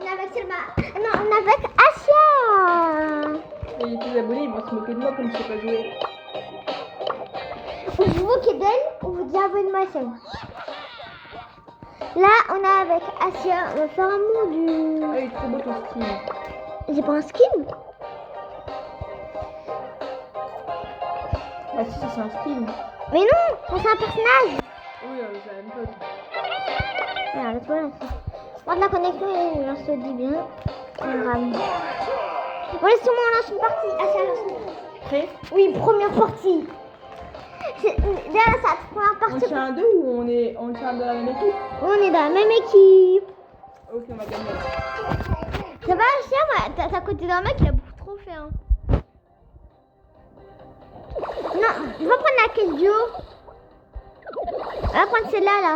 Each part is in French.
On est avec Selma. Non, on est avec Asia. Et tes abonnés, ils vont se moquer de moi comme je sais pas jouer. Vous vous moquez d'elle ou vous dites abonne-moi à Selma. Là, on est avec Asia. On va faire un monde Ah, il est trop beau ton skin. J'ai pas un skin. Ah si, ça c'est un skin. Mais non, c'est un personnage. Oui, c'est la même chose. Regarde, le toile. Moi, de la connexion, on se dit bien. Bon, laisse-moi, on lance une partie. Asia, lance une partie. Prêt? Oui, première partie. Derrière ça, première On partie. tient à deux ou on tient dans la même équipe? On est dans la même équipe. Ok, on va gagner. Ça va, Asia? T'as côté d'un mec, il a beaucoup trop fait. Hein. Non, on va prendre la caisse du haut. On va prendre celle-là, là.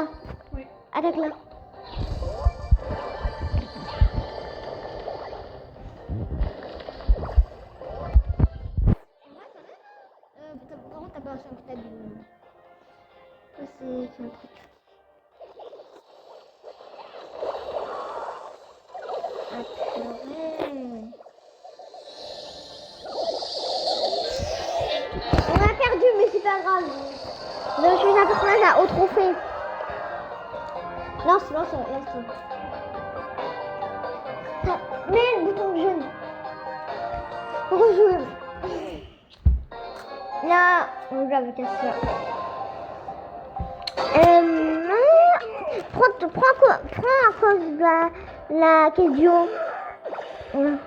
Oui. Attaque-la. Par contre, t'as pas un stade du... Ça, c'est un truc. On a perdu, mais c'est pas grave. Je suis un personnage à haut trophée. Lance. Mets le bouton jaune. Rejouer. Là, on joue avec ça. Prends à cause de la caisse du haut. Voilà.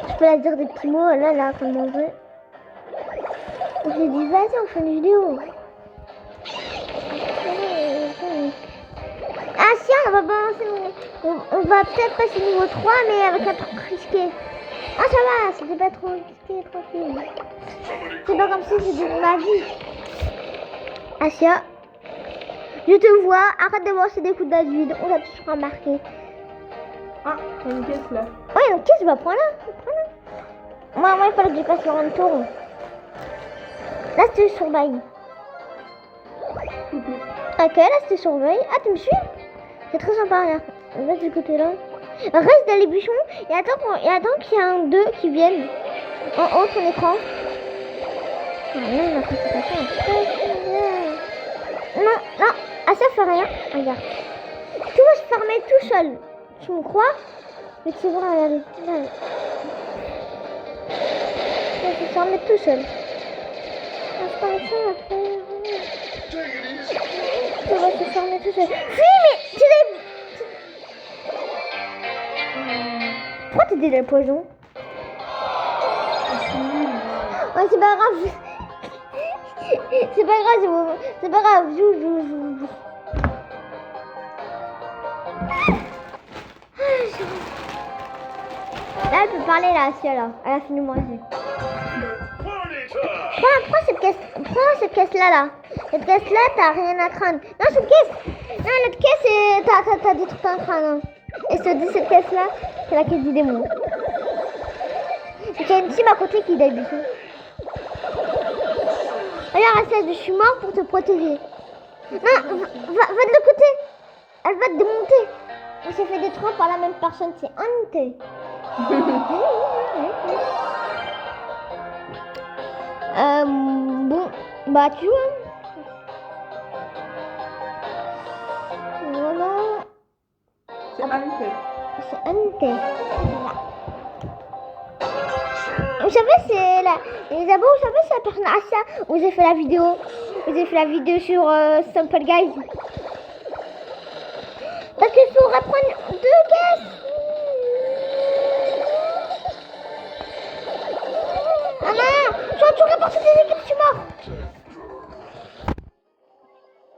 Je peux la dire des petits mots, là, comme on veut. On s'est dit, vas-y, on fait une vidéo. Ah si, on va balancer, on va peut-être passer niveau 3, mais avec un truc risqué. Ah ça va, c'était pas trop risqué, tranquille. C'est pas comme si c'était ma vie. Asia, je te vois, arrête de lancer des coups d'azide, on l'a toujours remarqué. Ah, il y a une caisse là. Ouais, ok, je vais prendre là. Moi, il fallait que je passe sur un tour. Là, je te surveille. Ok, là, je te surveille. Ah, tu me suis? C'est très sympa, là. Reste du côté là. Reste dans les buissons et attends qu'il y ait un 2 qui vienne en haut de ton écran. Ah, non, la présentation. Non, ah, ça fait rien. Regarde. Tout va se fermer tout seul. Tu me crois? Mais tu vois, regarde. Ça va se fermer tout seul. Ça va se fermer tout seul. Fuis, mais tu l'es... Pourquoi t'es dans le poison? Ouais, c'est pas grave. C'est pas grave, c'est pas grave. Joue. Là, elle peut parler, là, si elle a fini de manger. Prends cette caisse-là, là. Cette caisse-là, t'as rien à craindre. Non, cette caisse. Non, l'autre caisse, t'as des trucs à craindre. Hein. Et je te dis, cette caisse-là, c'est la caisse du démon. Il y a une team à côté qui débute. Regarde, je suis mort pour te protéger. Non, va de l'autre côté. Elle va te démonter. On s'est fait détruire par la même personne, c'est Ante. Bon, bah tu vois. Voilà. C'est Ante. C'est Ante. Vous savez, c'est la... Les abos, vous savez, c'est la personne Asia où j'ai fait la vidéo. Vous avez fait la vidéo sur Simple Guys. Parce que je pourrais prendre 2 caisses. Ah non, je suis entourée par toutes les équipes, je suis mort.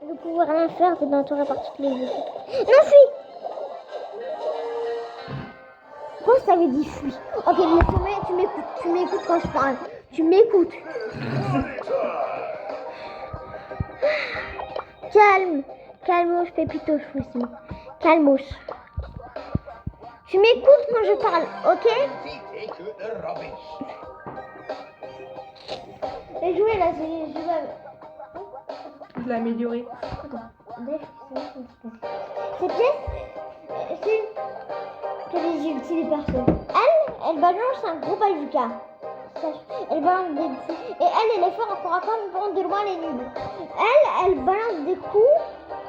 Je ne pouvais rien faire, c'est d'entourer par toutes les équipes. Non, fuis. Pourquoi je t'avais dit fuis? Ok, mais tu m'écoutes quand je parle. Tu m'écoutes. Calmos, Pépito, je suis ici. Calmos. Tu m'écoutes quand je parle, ok? J'ai joué là, j'ai joué. Je l'ai amélioré. Cette pièce, c'est des petits des persos. Elle balance un gros bazooka. Elle balance des petits. Et elle est forte en corps à corps, mais par contre de loin elle est nulle. Elle balance des coups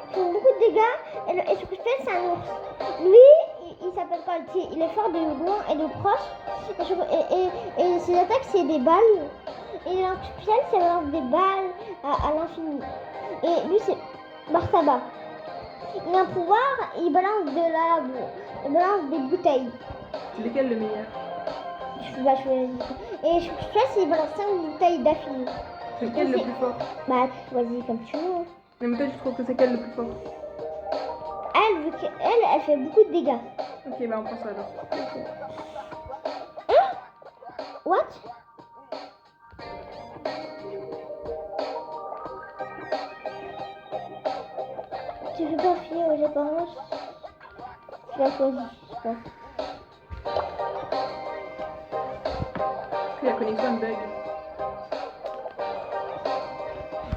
qui font beaucoup de dégâts. Et ce que je fais, c'est un ours. Lui, il s'appelle pas le tir. Il est fort de loin et de proche. Et ses attaques, c'est des balles. Et l'arme spéciale, ça balance des balles à l'infini. Et lui, c'est Barsaba. Il a un pouvoir, il balance il balance des bouteilles. C'est lequel le meilleur? Je vais choisir. Et je sais s'il balance 5 bouteilles d'affilée. C'est lequel le plus fort? Bah, tu choisis comme tu veux. Mais toi, tu trouves que c'est quel le plus fort? Elle fait beaucoup de dégâts. Ok, bah on prend ça alors. Hein? What? Tu veux pas filer aux apparences? Je la choisis, je pense. La connexion bug.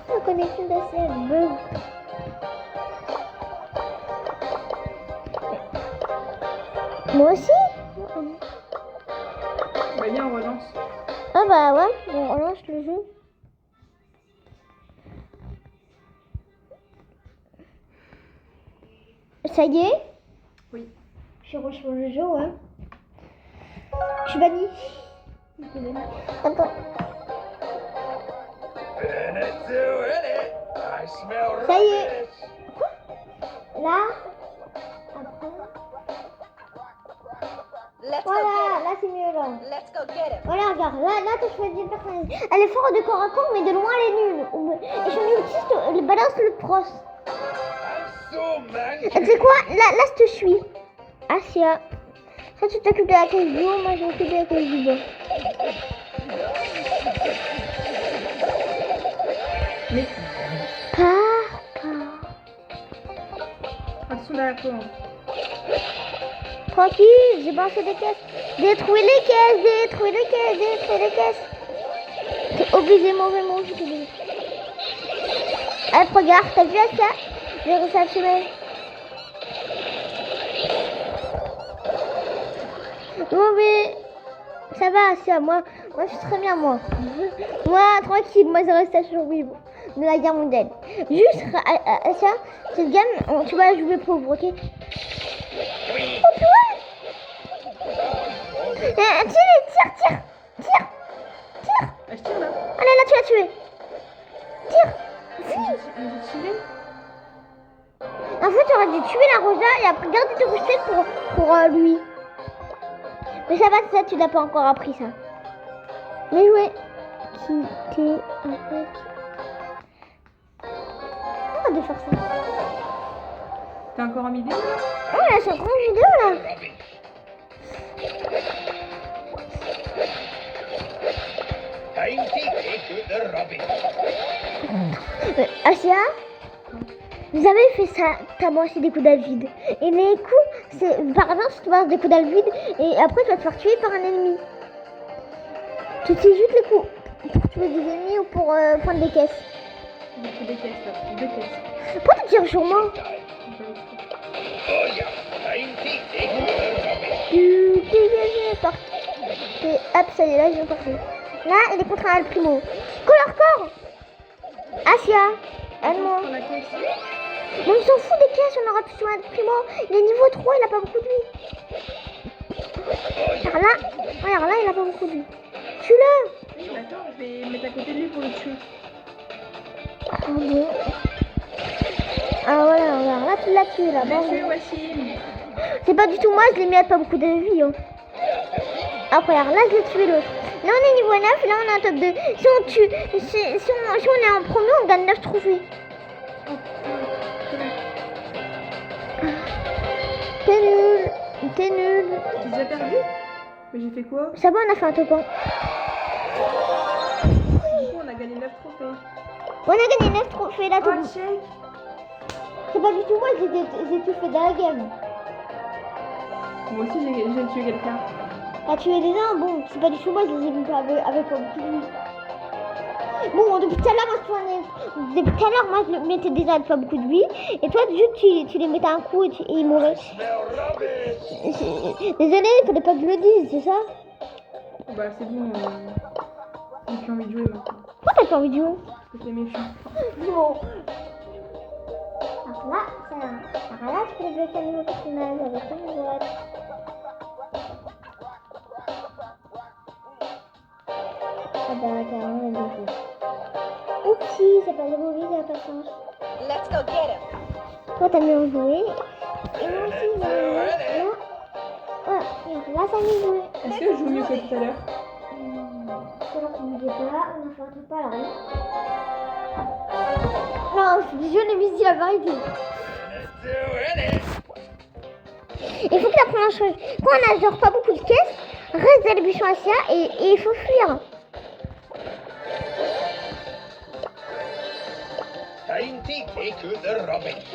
La connexion d'ACL bug. Moi aussi? Bah viens, on relance. Ah bah ouais, on relance le jeu. Ça y est? Oui. Je rejoins sur le jeu, ouais. Je suis bannie. Attends. Ça y est. Quoi? Là. Après. Voilà, là c'est mieux là. Let's go get him. Voilà, regarde, là t'as choisi une personne. Elle est forte de corps à corps, mais de loin elle est nulle. Et son ultiste, elle balance le pros. Et tu sais quoi? Là je te suis. Asia. Ça tu t'occupes de la case du haut, moi je m'occupe de la case du bas. Mais. Papa. Attention derrière toi. Tranquille, j'ai balancé des caisses. Détruis les caisses, détruis les caisses, détruis les caisses. T'es obligé, mauvais mot, je te dis. Allez, regarde, t'as vu ça? J'ai réussi à le tuer. Mauvais. Ça va, ça, moi je suis très bien, moi. Moi, tranquille, moi je reste à survivre de la guerre mondiale. Juste, ça, cette gamme, tu vas la jouer pauvre, ok? Oh, purée! Tire! Ah, je tire là. Ah là, tu l'as tué. Tire. J'ai tiré. En fait, tu aurais dû tuer la Rosa et après garder tes roussettes pour lui. Mais ça va, ça, tu l'as pas encore appris, ça. Bien joué. Quitter avec... On va faire ça. T'es encore en vidéo là? Oh là, c'est encore une vidéo, là. Asia, vous avez fait ça, t'as brassé des coups d'alvide. Et les coups, c'est par exemple, si tu brasses des coups d'alvide et après tu vas te faire tuer par un ennemi. Tu utilises juste les coups pour tuer des ennemis ou pour prendre des caisses. J'ai fait des caisses là. 2 caisses. Pourquoi tu tires sur moi? Hop, ça y est, là, je vais partir. Là, il est contre un Primo. Color corps. Asia, aide-moi. On a caisse. Mais on s'en fout des caisses, on aura plus sur un Primo. Il est niveau 3, il a pas beaucoup de vie. Regarde là, il a pas beaucoup de vie. Tue-le. D'accord, je vais me mettre à côté de lui pour le tuer. Ah bon. Ah voilà, regarde, là tu l'as tué là. Je l'ai Bon. tué, Wassim. C'est pas du tout moi, je l'ai mis à pas beaucoup de vie. Hein. Après, regarde, là je l'ai tué l'autre. Là on est niveau 9, là on est en top 2. Si on tue, si on est en premier, on gagne 9 trophées. T'es nul. J'ai déjà perdu? Mais j'ai fait quoi? Ça va, on a fait un top 1. On a gagné 9 trophées. On a gagné 9 trophées là, tout. Oh, check. C'est pas du tout moi, j'ai tout fait dans la game. Moi aussi j'ai tué quelqu'un. T'as tué des uns, bon, c'est pas du tout moi, je les ai mis avec pas beaucoup de vie. Bon, depuis tout à l'heure, moi je le mettais déjà avec pas beaucoup de vie. Et toi, juste tu les mettais un coup et ils mouraient. Désolé, il fallait pas que je le dise, c'est ça? Bah c'est bon, j'ai plus envie de jouer maintenant. Pourquoi t'as pas envie de jouer? Parce que c'est méchant. Bon. Alors là, c'est un. Alors là, je peux débloquer un nouveau personnage avec une boîte. Ah bah, carrément, on a bien fait. Oupsie, c'est pas le mauvais, il a pas de chance. Let's go get him. Toi, t'as mieux joué. Et moi aussi, là. Ouais, là, ça mieux joué. Est-ce que je joue mieux que tout à l'heure? C'est là qu'on ne dit pas, on a fait un truc pas là. Non, je l'ai mis dit la vérité. Il faut que tu apprennes un chose. Quand on a genre pas beaucoup de caisses, reste dans les bûchons Asia et il faut fuir. Time to take out the rubbish.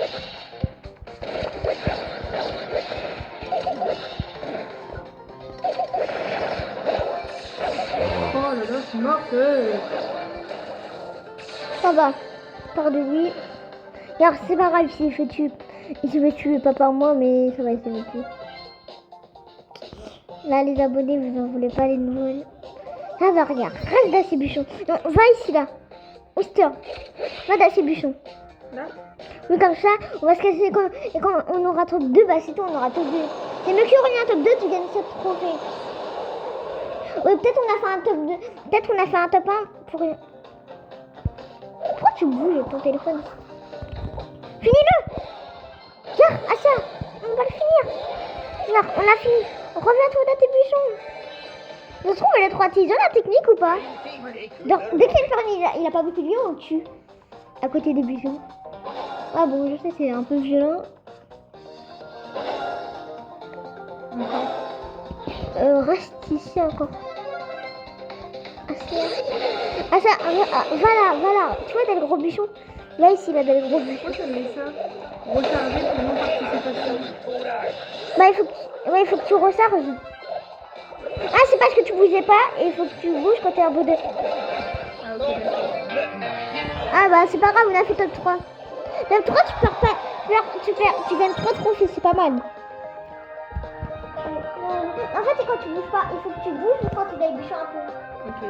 Oh là là, c'est morte. Ça va. Par de lui. Alors c'est pas grave s'il fait tuer. Il se fait tuer pas par moi, mais ça va, il se fait tuer. Là, les abonnés, vous en voulez pas les nouveaux. Ça va, regarde. Reste dans ces bûchons. Non, va ici, là. Oster. Va dans ces bûchons. Là? Oui, comme ça, on va se casser. Et quand on aura top 2, bah c'est tout, on aura top 2. C'est mieux qu'il y ait un top 2, tu gagnes cette trophée. Oui, peut-être on a fait un top 2. Peut-être on a fait un top 1 pour une. Pourquoi tu bouges ton téléphone? Finis-le! Tiens, Asia, on va le finir. Regarde, on l'a fini. Reviens-toi dans tes buissons. Ça se trouve, elle est 3 tisons la technique ou pas? Donc, dès qu'il il a pas beaucoup de vie, on le tue. À côté des buissons. Ah bon, je sais, c'est un peu violent. Reste ici encore. Ah ça, va là. Tu vois, t'as le gros buchon. Là, ici, là, t'as le gros buchon. Pourquoi ça met ça? Recharger pour non-participation. Bah, il faut que tu recharges. Ah, c'est parce que tu bougeais pas et il faut que tu bouges quand t'es à bout de... Ah ok, d'accord. Ah bah, c'est pas grave, on a fait top 3. Top 3, tu perds pas... Tu gagnes 3 trophées, c'est pas mal. En fait, c'est quand tu bouges pas. Il faut que tu bouges quand tu dois bûcher un peu. Ok.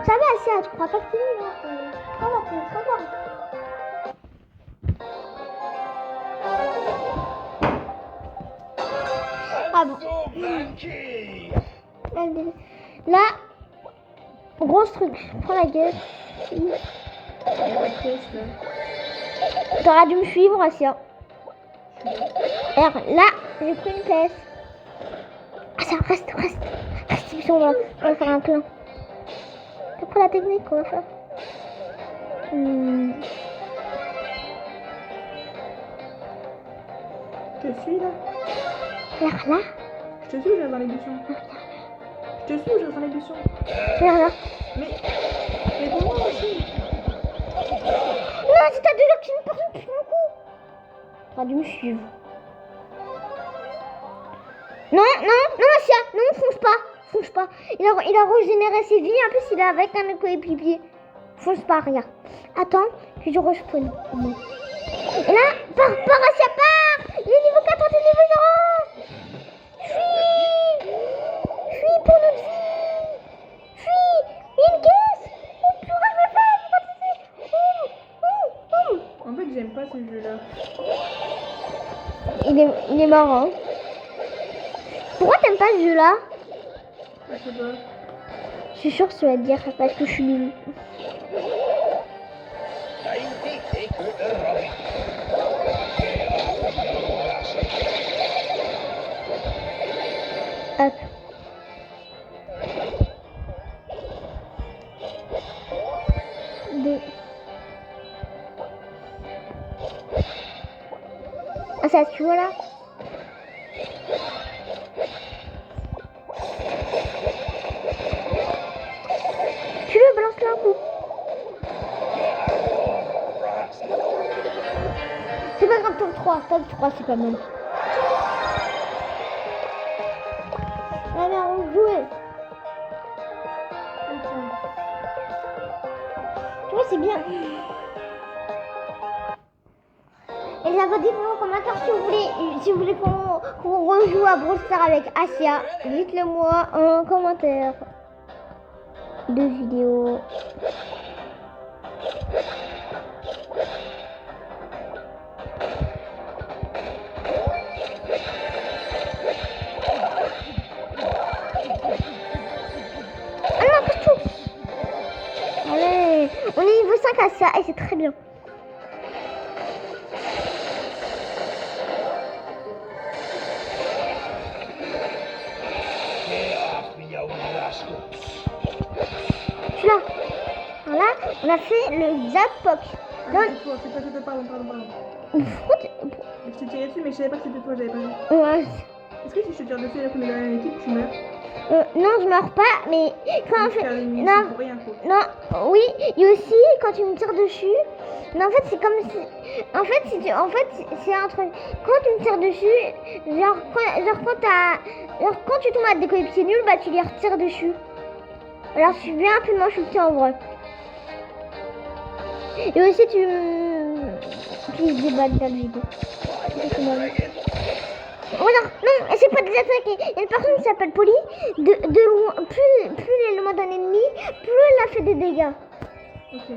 Ça va, Asia, tu crois pas que c'est nul, hein? Ça va, c'est très bien. Ah bon. Là, gros truc. Prends la gueule. T'auras dû me suivre, Asia. Alors là, j'ai pris une pièce. Ah ça, reste. On va faire un plein. T'as pris la technique qu'on va faire. Je te suis là? Regarde là. Je te suis ou je reste dans les buissons? Je te suis ou je reste dans les buissons? Regarde là. Mais pour moi aussi. Non, si t'as déjà que une personne qui fait un coup. T'auras dû me suivre. Non, Asia, non, fonce pas. Il a régénéré ses vies, en plus il est avec un coéquipier. Fonce pas, regarde. Attends, que je respawn. Et là, pars, Asia, pars. Il est niveau 4, t'es niveau 0. Fuis pour notre vie. Fuis, il y a une caisse. Oh purée, je me fais, En fait, j'aime pas ce jeu-là. Il est marrant. Pourquoi t'aimes pas ce jeu-là? Je sais pas. Je suis sûre que tu vas te dire parce que je suis nulle. Time to take out the rubbish. Hop. Deux. Ah ça tu vois là? Tu le balances là un coup. C'est pas grave, top 3 c'est pas mal. Allez, on joue. Tu vois, c'est bien. Et là, d'abord dites-moi en commentaire si vous voulez qu'on rejoue à Brawl Stars avec Asia. Dites-le moi en commentaire de vidéo. Ah non, pas tout. Allez, on est niveau 5 Asia et c'est très bien. Je suis là. Voilà, on a fait le Zappoc. Non, C'est pas toi, pardon. pourquoi Je t'ai tiré dessus, mais je savais pas que c'était toi, j'avais pas vu. Ouais. Est-ce que si je te tire dessus et qu'on est dans la même équipe, tu meurs? Non, je meurs pas, mais quand on fait... Faire une Non, pour rien, quoi. non, oui, et aussi quand tu me tires dessus, mais en fait c'est comme si... En fait, c'est un truc... Quand tu me tires dessus, quand tu tombes à des coéquipiers nuls, bah tu les retires dessus. Alors je suis bien un peu de shooter en vrai. Et aussi tu utilises des balles dans le vide. Regarde, non, c'est pas des attaques. Il y a une personne qui s'appelle Polly. De loin, plus elle est loin d'un ennemi, plus elle a fait des dégâts. Ok.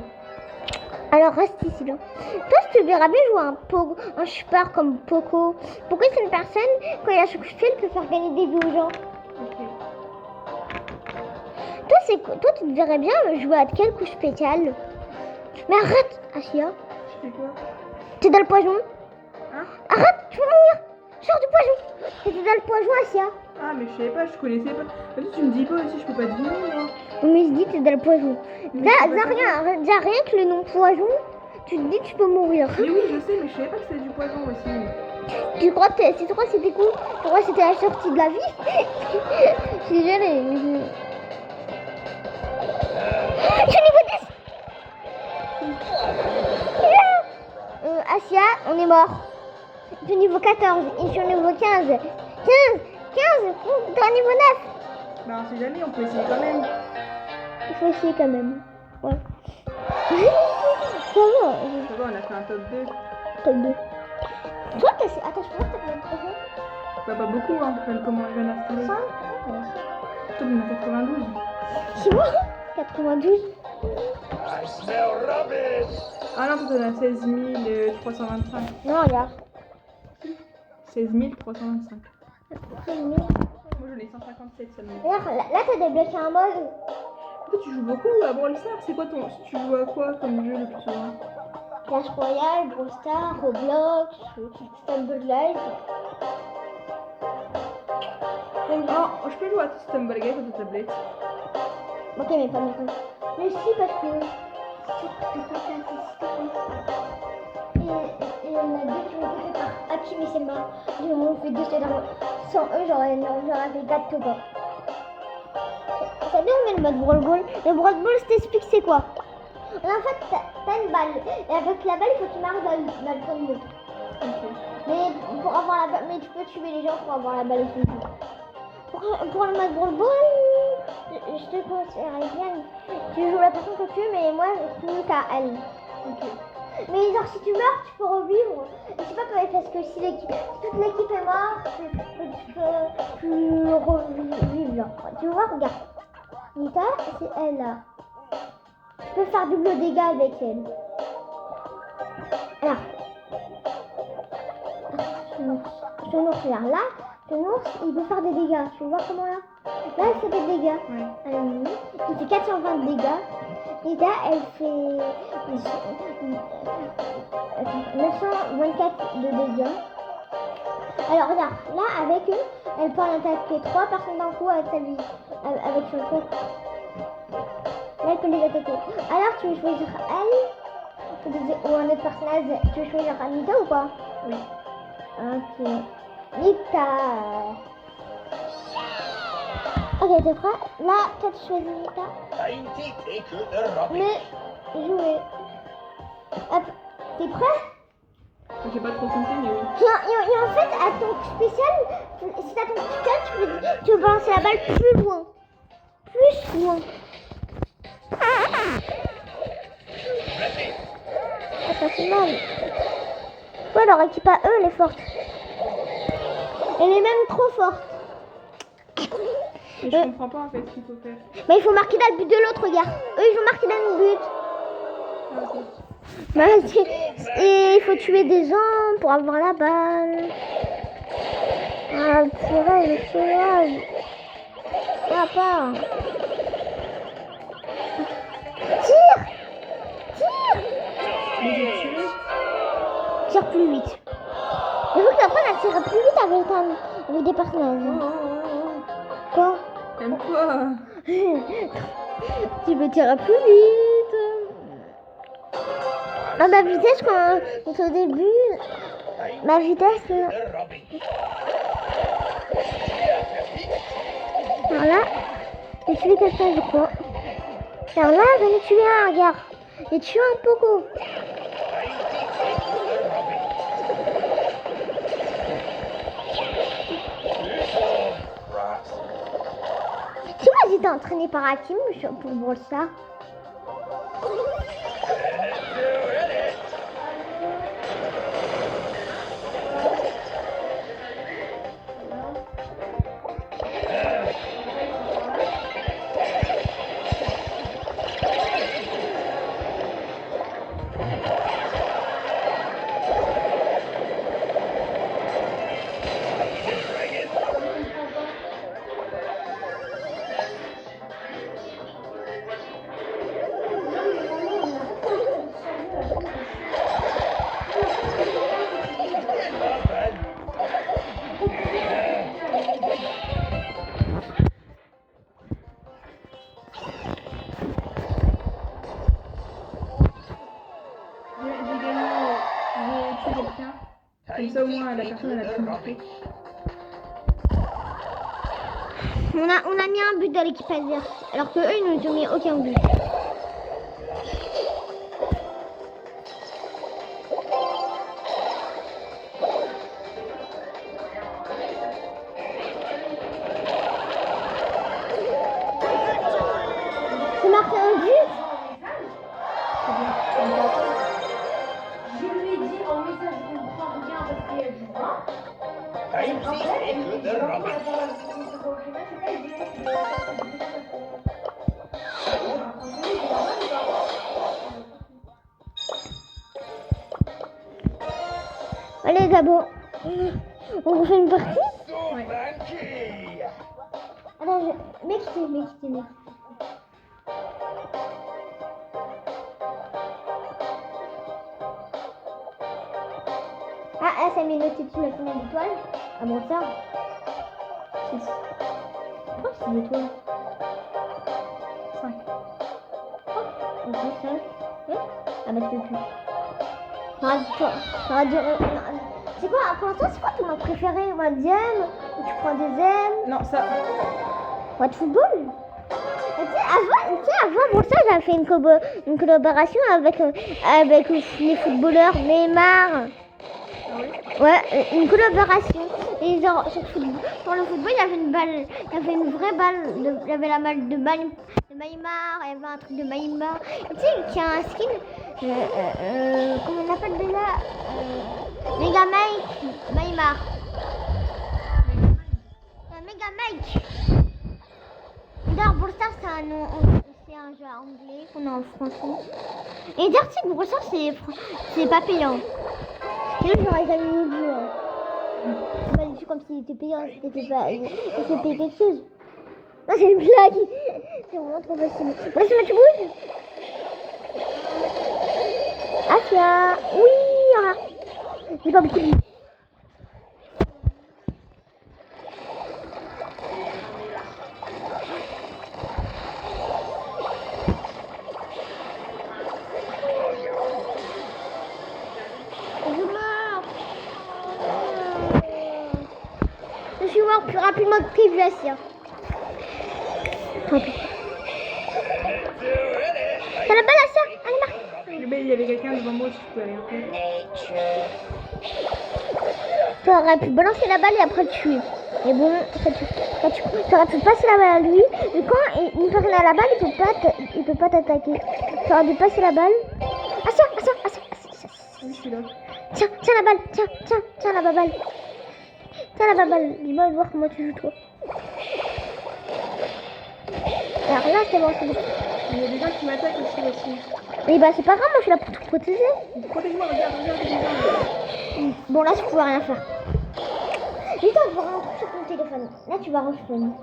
Alors reste ici là. Toi, je te verras bien jouer un super comme Poco. Pourquoi c'est une personne, quand il a ce coup de fil, elle peut faire gagner des vies aux gens. Ok. Toi, tu te verrais bien jouer à quel coup spécial? Mais arrête, Asia. Je fais quoi? T'es dans le poison. Hein? Arrête, tu vas mourir. Sors du poison. T'es dans le poison, Asia. Ah, mais je savais pas, je connaissais pas. Vas-y, tu me dis pas aussi, je peux pas deviner, moi. Mais je dis t'es dans le poison. Mais je peux pas Rien que le nom poison, tu te dis que tu peux mourir. Mais oui, je sais, mais je savais pas que c'était du poison aussi. Tu crois que c'était cool? Tu crois que c'était la sortie de la vie? Je suis désolée. Je suis niveau 10. Asia, on est mort. Je suis niveau 14 et je suis niveau 15. 15, t'es niveau 9. Bah, on sait jamais, on peut essayer quand même. Il faut essayer quand même. Ouais. Ça va. Ça va, on a fait un top 2. Top 2. Toi, attends, je peux voir t'as combien de Bah, pas beaucoup, hein, comment je viens d'installer. 5. Toi, on a 92. C'est moi 92. I smell rubbish. Ah non, toi, t'en as 16 325. Non, regarde. 16 325. Moi, j'en ai 157 seulement. Regarde, là t'as débloqué un mode. Toi, tu joues beaucoup à Brawl Stars. C'est quoi ton... Tu joues à quoi comme jeu le plus souvent? Clash Royale, Brawl Stars, Roblox, Stumble Live. Oh, je peux jouer à Stumble Guys sur ta tablette. Ok, mais pas maintenant. Mais si, parce que... Et il y en a deux qui ont été faits par Hakim et Semba. Ils m'ont fait deux, c'est-à-dire sans eux, j'aurais fait 4 topas. Ça bien, mais le mode Brawl Ball. Le Brawl Ball, je t'explique c'est quoi. En fait, t'as une balle. Et avec la balle, il faut que tu marches dans le fond de l'eau. Ok. Mais pour avoir la balle, mais tu peux tuer les gens pour avoir la balle aussi. Pour le mode Brawl Ball, je te conseillerais bien. Tu joues la personne que tu veux, mais moi, je finis à elle. Ok. Mais genre, si tu meurs, tu peux revivre. Et c'est pas pareil parce que si toute l'équipe est morte, tu peux revivre. Genre. Tu vois, regarde. Nita, c'est elle là. Tu peux faire double dégâts avec elle. Alors. Chenours, regarde là. Chenours, il peut faire des dégâts. Tu vois comment là? Là, il fait des dégâts. Ouais. Il fait 420 de dégâts. Nita, elle fait 924 de dégâts. Alors regarde, là avec eux, elle peut en attaquer 3 personnes d'un coup avec sa vie, avec son truc. Là, elle peut les attaquer. Alors tu veux choisir elle ou un autre personnage? Tu veux choisir Anita ou pas? Oui. Ok. Nita. Ok, t'es prêt? Là, toi tu choisis Nita. Tiny take the rubbish. Mais jouer. Hop, t'es prêt? J'ai pas trop compris, mais oui. Et en fait, à ton coup spécial, si t'as ton coup spécial, tu peux balancer la balle plus loin. Plus loin. Ah, ça fait mal. Ouais, leur équipe à eux, elle est forte. Elle est même trop forte. Mais je comprends pas en fait ce qu'il faut faire. Mais il faut marquer dans le but de l'autre, regarde. Eux, ils ont marqué dans le but. Ah, ok. Bah, et il faut tuer des gens pour avoir la balle. Ah, c'est vrai, le sauvage. Papa. Tire. Mais j'ai tué. Tire plus vite. Il faut que tu apprennes à tirer plus vite avec des Oh, personnages. oh, oh, Quoi? oh. T'aimes quoi? Tu peux tirer plus vite. Non, ma vitesse, quand au début, ma vitesse. Robin. Voilà. J'ai tué quelqu'un, je crois. Alors là, j'en ai tué un, regarde. J'ai tué un poco. Tu vois, j'étais entraînée par Hakim pour Brawl Stars. Comme ça, au moins, la personne, elle a pu montrer. On a mis un but dans l'équipe adverse, alors que eux, ils n'ont mis aucun but. C'est marqué un but. Je lui ai dit en message de prends rien parce qu'il y a du vin. Time de Robin. Allez, Gabo. On refait une partie. Ouais. Attends, m'excuse. Ah, ça met noté dessus la combien d'étoiles? Ah bon, ça. 6. Pourquoi c'est une étoile? 5. Ok, 5. Ah bah, tu peux plus. T'auras dû... C'est quoi, pour l'instant, c'est quoi ton mode préféré? Mode dième? Ou tu prends des ailes? Non, ça. Mode football? Tu sais, avant, pour ça, j'avais fait une collaboration avec les footballeurs Neymar. Ah oui? Ouais, une collaboration. Et genre, pour le football, il y avait une balle, il y avait une vraie balle, il y avait la balle de Neymar, il y avait un truc de Neymar. Tu sais, qui a un skin, comment on appelle déjà Mega Mike Neymar. Mega Mike. D'ailleurs, pour ça, c'est un nom, c'est un jeu anglais qu'on a en français. Et d'ailleurs, tu sais, pour ça, c'est pas payant. Sinon, je n'aurais jamais vu. C'est pas du tout comme s'il était payant, c'était pas. Il s'est payé quelque chose. Non, c'est une blague. C'est vraiment trop facile. Bon, c'est tu bouges. Asia. Oui, ah. J'ai pas beaucoup de vie. Je suis mort plus rapidement que prévu, Asia. Tant pis. T'as la balle, Asia? Allez, marque. Mais il y avait quelqu'un devant moi, je peux aller un peu. T'aurais pu balancer la balle et après le tuer. Mais bon, t'aurais pu passer la balle à lui. Et quand une personne a la balle, il peut pas t'attaquer. T'aurais dû passer la balle. Asia. Oui, je suis là. Tiens, tiens la balle. Tiens la balle. Tiens la balle. Dis-moi de voir comment tu joues toi. Alors là, c'est bon, c'est bon. Il y a des gens qui m'attaquent aussi. Mais bah, c'est pas grave, moi je suis là pour te protéger. Protège-moi, regarde les gens. Bon, là, je pouvais rien faire. Vite, on va voir un truc sur ton téléphone. Là, tu vas respawn.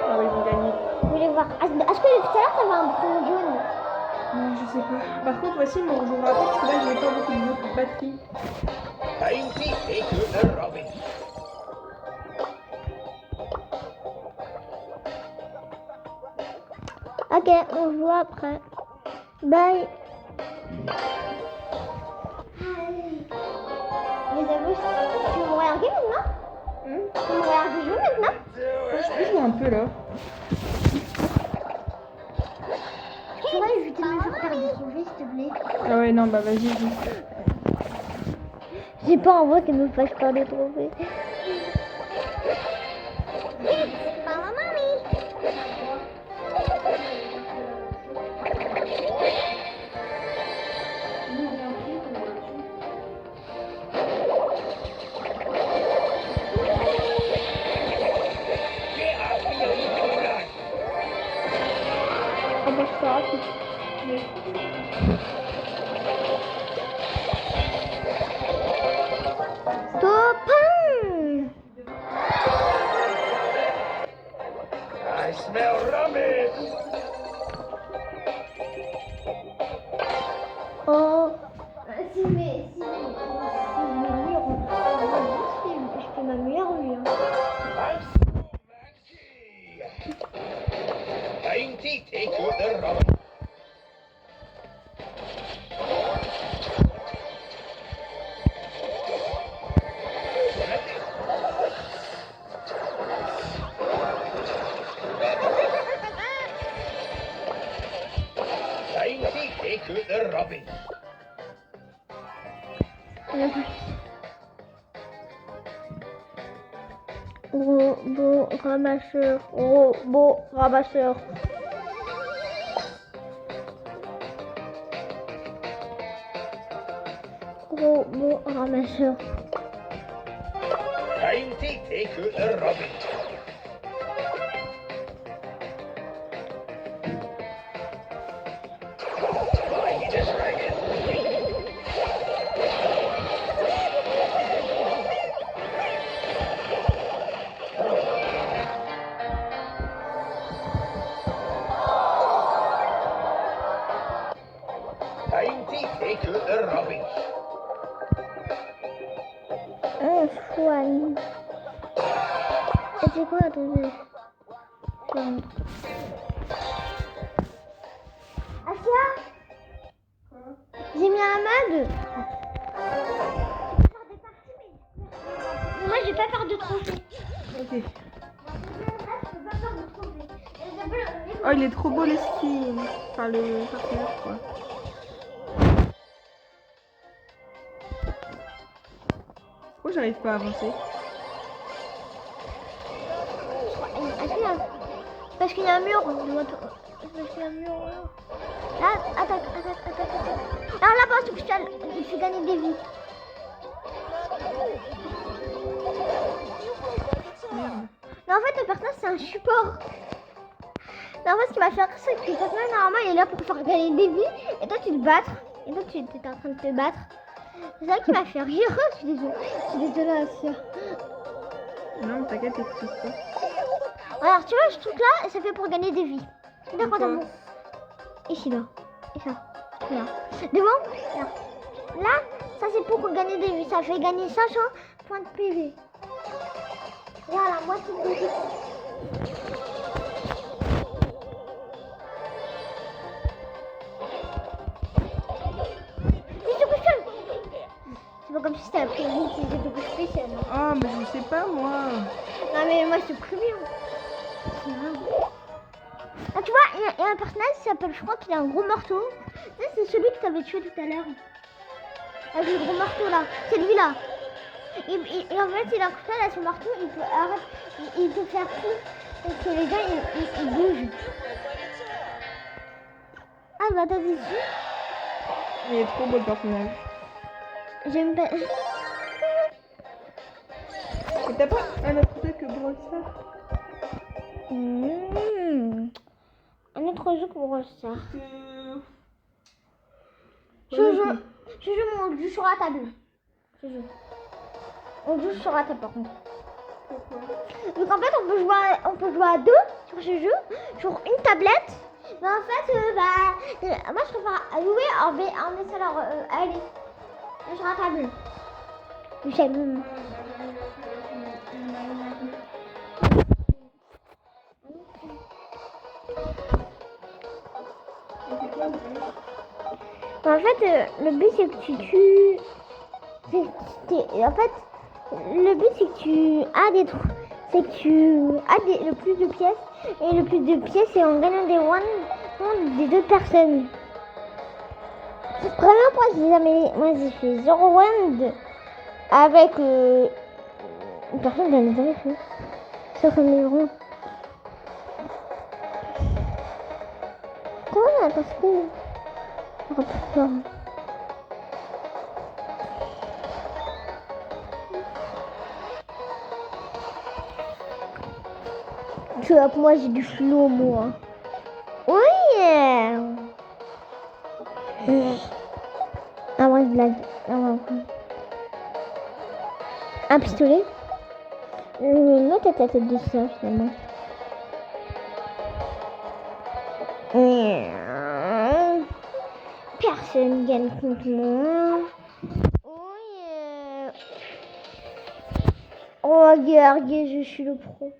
Ah oui, ils vont gagner. Je voulais voir. Est-ce que tout à l'heure, t'avais un bouton jaune? Non, je sais pas. Par contre, voici mon jour rapport parce que là, j'ai pas beaucoup de batterie. Dainty et que de Robin. Ok, on joue après. Bye. Les amis, tu veux me regarder maintenant? Tu veux me regarder jouer maintenant? Je joue un peu là. Tu pourrais éviter de me faire perdre des trophées, s'il te plaît? Ah ouais, non, bah vas-y, joue. J'ai pas envie qu'elle me fasse perdre des trophées. Maman, mamie. Ah bah c'est pas rapide. Topin. I smell Robin. Oh. Si je mets mur, je fais ma meilleure vue. Hein. Dainty et que de Robin. Dainty et que de Robin. Robot ramasseur. Robot ramasseur. Robot ramasseur. Dainty et que de Robin. I need a dragon. Dainty et que de Robin. Un Swan. Et c'est quoi, attendez? Asia? J'ai mis un mode. Moi, je vais pas faire de trophée. Ok. Oh, il est trop beau le skin. Enfin, le personnage, quoi. Pourquoi j'arrive pas à avancer? Parce qu'il y a un mur. Parce qu'il y a un mur. Là, attaque. Alors là, pas spécial. Il fait gagner des vies. Merde. Mais en fait, le personnage, c'est un support. Mais en fait, ce qui m'a fait rire, c'est que le personnage, normalement, il est là pour faire gagner des vies. Et toi, tu te battre. Et toi, tu étais en train de te battre. C'est ça qui m'a fait rire. Je suis désolée, Asia. Non, mais t'inquiète, t'excuses pas. Alors, tu vois, ce truc-là, ça fait pour gagner des vies. D'accord, t'as bon. Ici, là. Et ça. Là. Devant. Là. Là, ça, c'est pour gagner des vies. Ça fait gagner 500 points de PV. Regarde, la moitié de vie. C'est pas comme si c'était un prix de beaucoup spécial. Oh, mais je sais pas, moi. Non, mais moi, c'est plus bien. C'est grave. Ah, tu vois, il y a un personnage qui s'appelle, je crois qu'il a un gros marteau. Ça, c'est celui que tu avais tué tout à l'heure. Avec le gros marteau là. C'est lui là. Et en fait, il a comme ça, là, son marteau, il peut faire tout. Et que les gens, ils bougent. Ah, bah, t'as vu dessus. Il est trop beau le personnage. J'aime pas. Et t'as pas un autre truc que Brawl Stars? Un autre jeu pour ça. Je Ouais, joue, mais on joue sur la table. Je joue. On joue sur la table par contre. Pourquoi? Donc en fait on peut jouer à deux sur ce jeu, sur une tablette. Mais en fait moi je préfère jouer en essayant alors allez sur la table. J'aime. En fait le but c'est que tu tues. En fait le but c'est que tu as des trucs. C'est que tu as le plus de pièces. Et le plus de pièces, c'est en gagnant des one des autres personnes. Vraiment, moi j'ai fait 0 one avec une personne que j'en ai jamais fait. Sauf un numéro. Comment parce que. Tu vois, moi j'ai du flow, moi. Oui. Ah, moi je blague. Un pistolet. L'autre a la tête de ça finalement. Personne gagne contre moi. Oui. Oh, regarde, je suis le pro.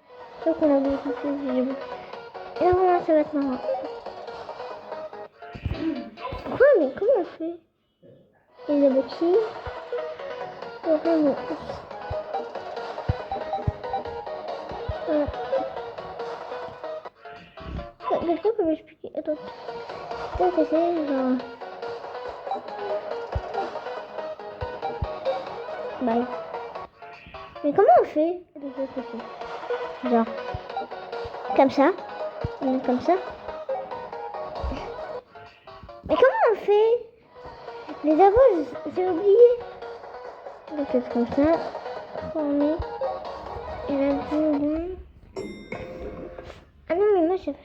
Je crois qu'on a beaucoup fait. Et là, ça va être marrant. Quoi, mais comment on fait? Les aboutis. Vraiment. Quelqu'un peut m'expliquer? Attends. Qu'est-ce que c'est genre? Bye. Mais comment on fait? Genre. Comme ça. Comme ça. Mais comment on fait? Les avos, j'ai oublié. Donc c'est comme ça. Formé. Et là, ah non, mais moi j'ai fait.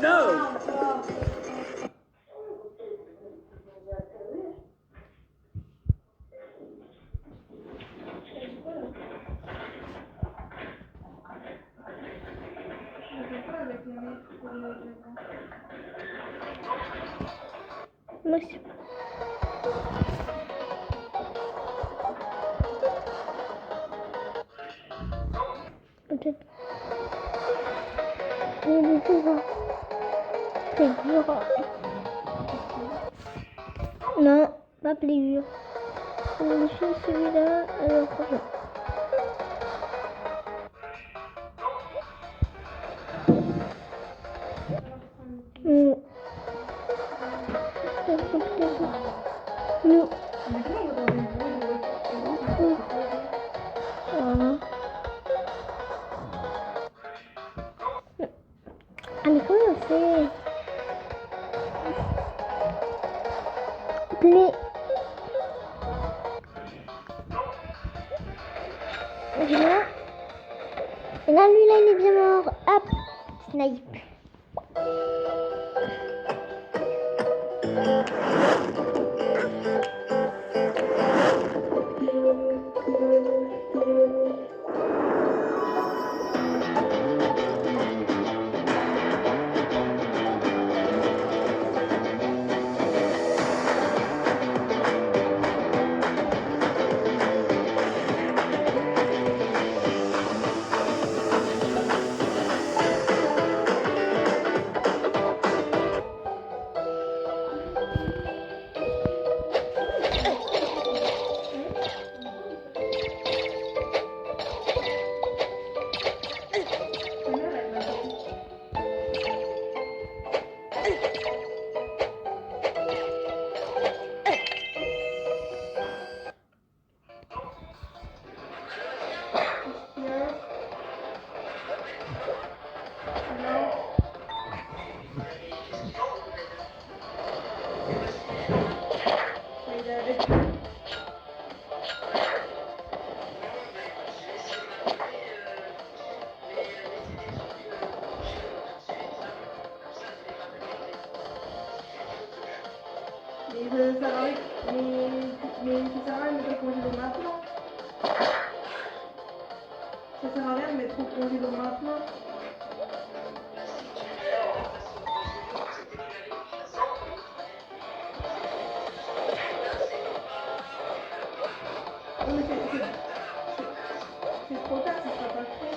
No! Moi c'est. Peut-être. Il est dur. C'est dur. Non, pas plus dur. Je suis celui-là. Alors, prochain. Non. Voilà. Ah mais comment on fait? Play. Là. Et là, lui, là, il est bien mort. Hop. Snipe. Mais ça sert à rien de mettre au congélo maintenant. Ça sert à rien de mettre au congélo maintenant. Non, mais c'est trop tard, ça sera pas fait.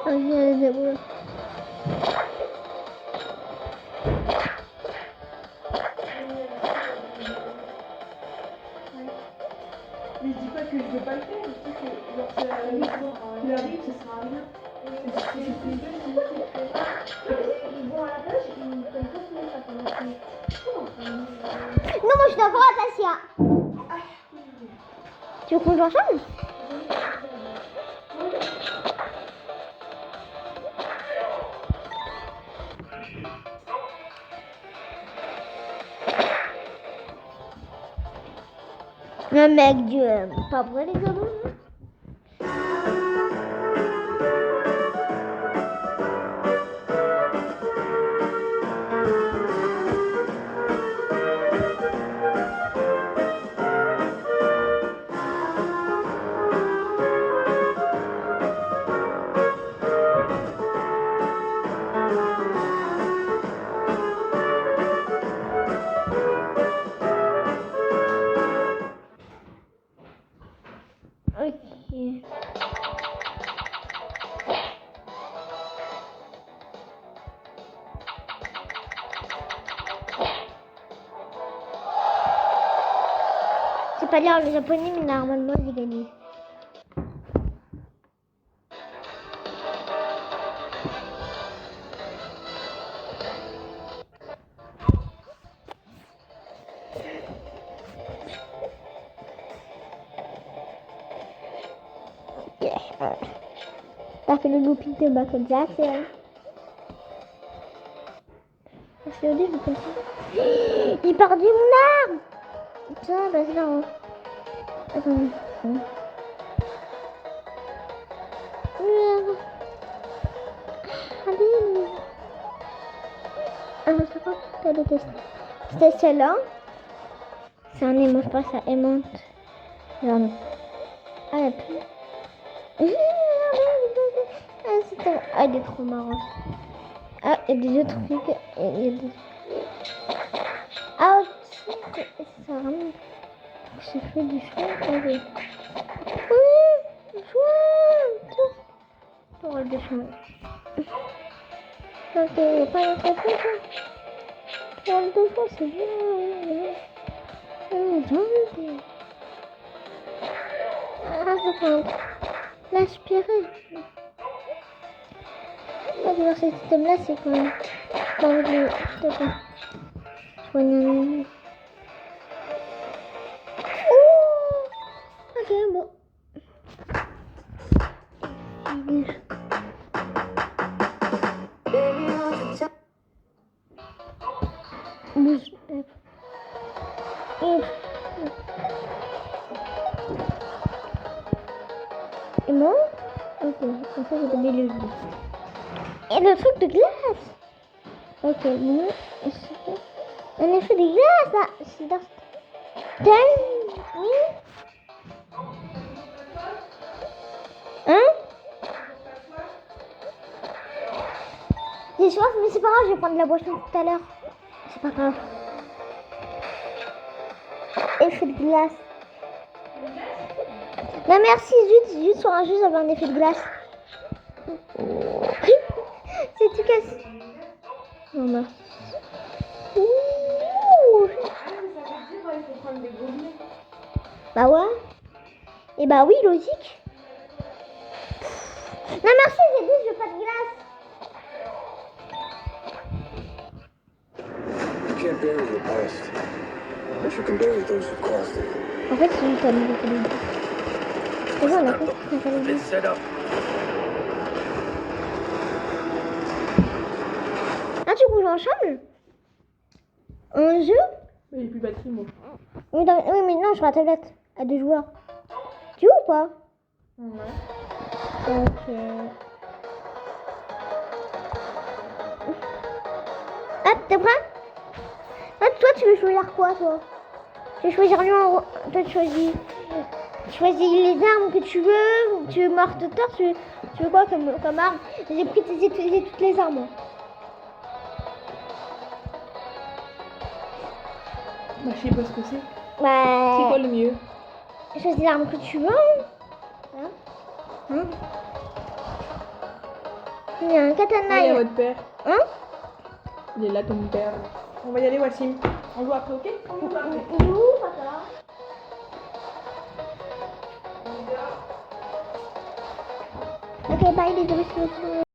Ok, c'est bon. Mais je dis pas que je veux pas le faire, je dis que genre, qu'il arrive, ça sert à rien. Ils vont à la plage, ils ne peuvent pas se mettre à faire. Non, moi je suis d'accord avec Tassia. Tu veux qu'on joue ensemble? Le mec Dieu, pas vrai les gars. Ok. C'est pas lire le japonais, mais normalement j'ai gagné. T'as fait le looping de Michael Jackson. C'est au début comme ça. Il perdu mon arme. Putain, bah c'est marrant. Attends. Merde. Allez. Ah, c'est quoi? T'as détesté. C'était celle-là. C'est un aimant, je pense, ça aimante. Genre. Ah, la plus. Ah, il est trop marrant. Ah, il y a des autres trucs. Il y a des... Ah, ça ramène. J'ai fait du chemin. Oui, chemin. On va le chemin. Ok, il n'y a pas de truc. On le deux fois, c'est bien. Ah, c'est pas l'aspirer. Ah, de voir ce système-là, c'est quand même. Pas envie de. Soigner. Ok, bon. Bouge. Et bon? Ok, comme ça j'ai donné le jeu. Et le truc de glace! Ok, bon. Un effet de glace là! C'est dans. Oui? Hein? J'ai soif, mais c'est pas grave, je vais prendre la boisson tout à l'heure. C'est pas grave. Effet de glace. Non merci, zut sur un jus, ça avait un effet de glace. C'est tout casse. Non, merci. Ouh. Bah ouais. Et bah oui, logique. Non merci, j'ai dit je veux pas de glace. You can't bury your past, but you can bury those who caused it. En fait, c'est juste un nouveau téléphone. C'est bon, on a fait un téléphone. It's set up. Ah, tu joues ensemble? Un jeu? Mais j'ai plus de batterie, moi. Oui, oui, mais non, sur la tablette. À 2 joueurs. Tu joues ou pas? Ouais. Ok. T'es prêt? Ah, toi, tu veux choisir quoi, toi? Tu veux choisir Toi, tu choisis les armes que tu veux. Tu veux mort de terre, tu veux quoi comme arme? J'ai pris toutes les armes. Moi. Bah, je sais pas ce que c'est. Bah, C'est quoi le mieux? choisis l'arme que tu veux. Hein? Il y a un katana. Ah, il y a votre père. Hein? Il est là, ton père. On va y aller, Wassim. On joue après, ok? On joue après. Il est où, papa? Ok, bye les amis.